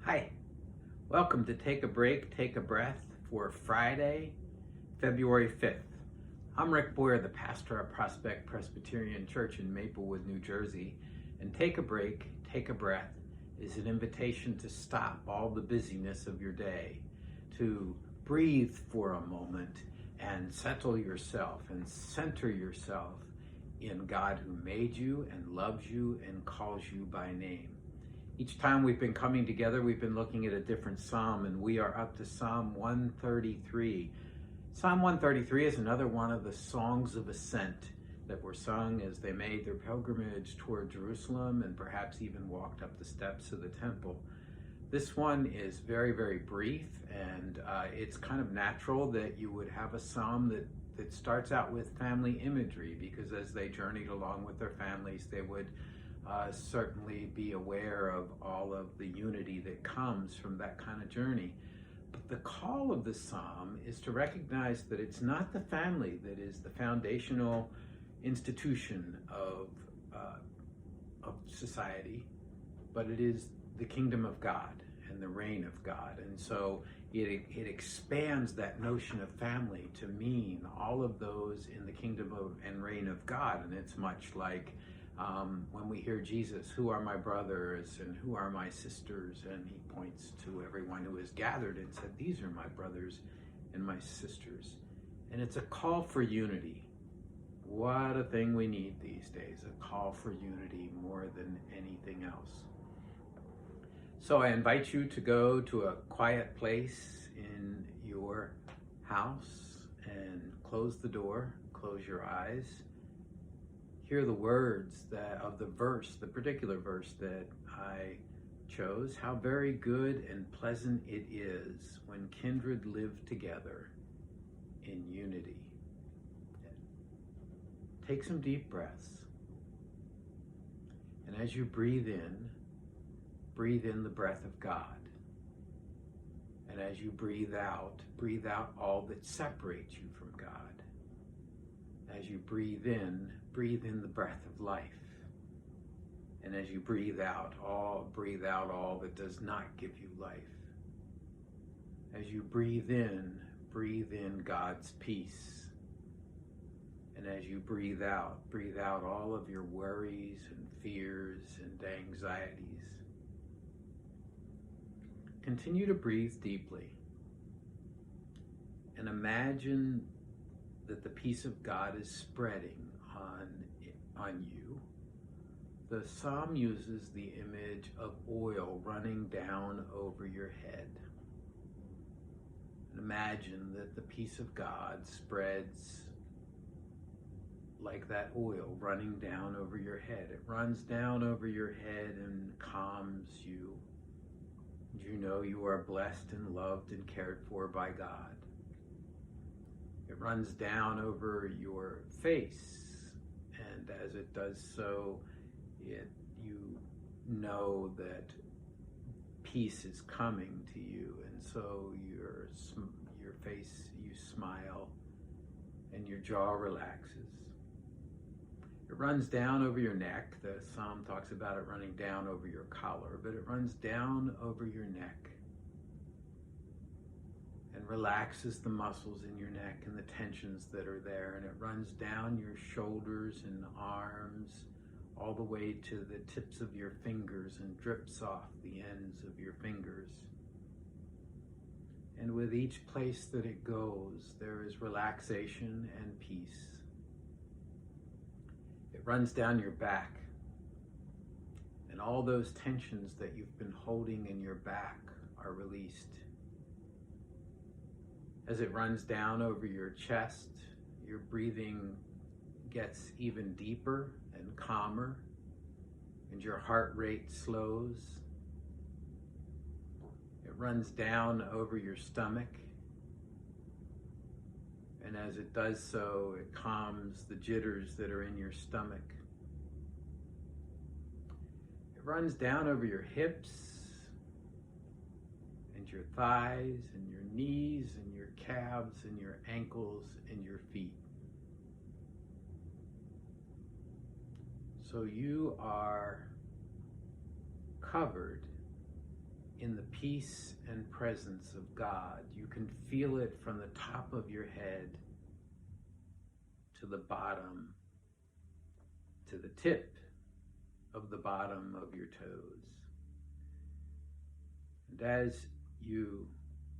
Hi, welcome to Take a Break, Take a Breath for Friday, February 5th. I'm Rick Boyer, the pastor at Prospect Presbyterian Church in Maplewood, New Jersey. And Take a Break, Take a Breath is an invitation to stop all the busyness of your day, to breathe for a moment and settle yourself and center yourself in God who made you and loves you and calls you by name. Each time we've been coming together, we've been looking at a different psalm, and we are up to Psalm 133. Psalm 133 is another one of the songs of ascent that were sung as they made their pilgrimage toward Jerusalem and perhaps even walked up the steps of the temple. This one is very, very brief, and it's kind of natural that you would have a psalm that starts out with family imagery, because as they journeyed along with their families, they would certainly be aware of all of the unity that comes from that kind of journey. But the call of the psalm is to recognize that it's not the family that is the foundational institution of society, but it is the kingdom of God and the reign of God. And so it expands that notion of family to mean all of those in the kingdom of and reign of God. And it's much like when we hear Jesus, who are my brothers and who are my sisters? And he points to everyone who is gathered and said, these are my brothers and my sisters. And it's a call for unity. What a thing we need these days, a call for unity more than anything else. So I invite you to go to a quiet place in your house and close the door, close your eyes. Hear the words of the verse, the particular verse that I chose. How very good and pleasant it is when kindred live together in unity. Take some deep breaths. And as you breathe in the breath of God. And as you breathe out all that separates you from God. As you breathe in the breath of life. And as you breathe out all that does not give you life. As you breathe in God's peace. And as you breathe out all of your worries and fears and anxieties. Continue to breathe deeply. And imagine that the peace of God is spreading on you. The psalm uses the image of oil running down over your head. And imagine that the peace of God spreads like that oil running down over your head. It runs down over your head and calms you. You know you are blessed and loved and cared for by God. It runs down over your face, and as it does so, you know that peace is coming to you, and so your face, you smile, and your jaw relaxes. It runs down over your neck. The psalm talks about it running down over your collar, but it runs down over your neck and relaxes the muscles in your neck and the tensions that are there. And it runs down your shoulders and arms all the way to the tips of your fingers and drips off the ends of your fingers. And with each place that it goes, there is relaxation and peace. It runs down your back, and all those tensions that you've been holding in your back are released. As it runs down over your chest, your breathing gets even deeper and calmer, and your heart rate slows. It runs down over your stomach, and as it does so, it calms the jitters that are in your stomach. It runs down over your hips and your thighs and your knees and your calves and your ankles and your feet. So you are covered in the peace and presence of God. You can feel it from the top of your head to the bottom, to the tip of the bottom of your toes. And as you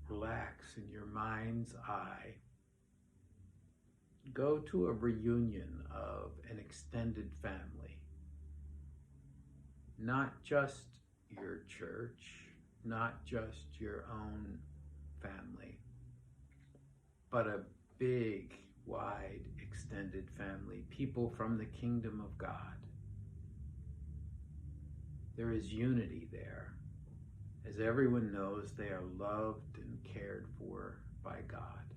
relax in your mind's eye, go to a reunion of an extended family. Not just your church, not just your own family, but a big, wide, extended family, people from the kingdom of God. There is unity there, as everyone knows they are loved and cared for by God.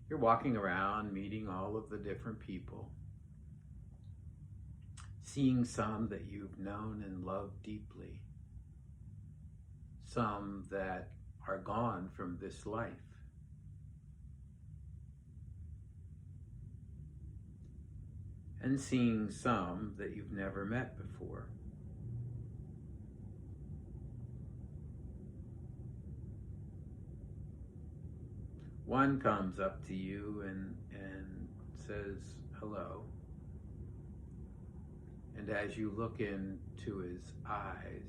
You're walking around, meeting all of the different people, seeing some that you've known and loved deeply, some that are gone from this life. And seeing some that you've never met before. One comes up to you and says hello. And as you look into his eyes,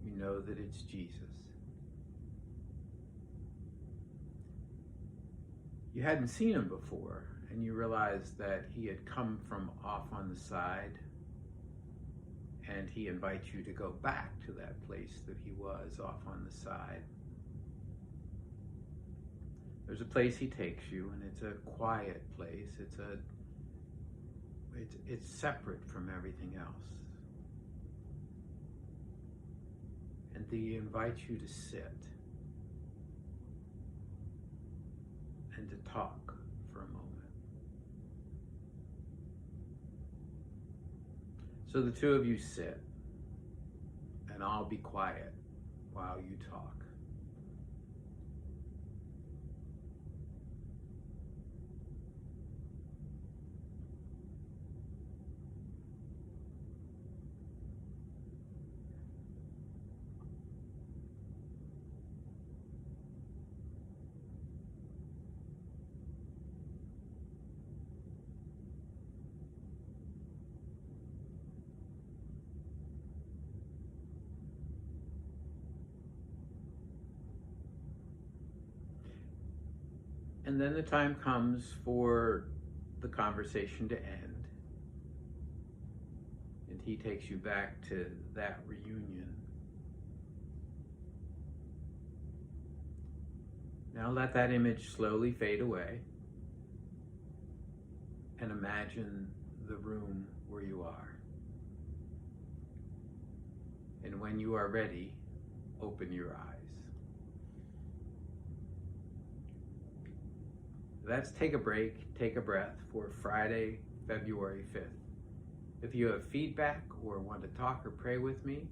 you know that it's Jesus. You hadn't seen him before, and you realized that he had come from off on the side, and he invites you to go back to that place that he was off on the side. There's a place he takes you, and it's a quiet place. It's separate from everything else. And he invites you to sit and to talk for a moment. So the two of you sit, and I'll be quiet while you talk. And then the time comes for the conversation to end. And he takes you back to that reunion. Now let that image slowly fade away. And imagine the room where you are. And when you are ready, open your eyes. That's Take a Break, Take a Breath for Friday, February 5th. If you have feedback or want to talk or pray with me,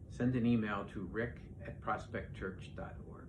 send an email to rick@prospectchurch.org.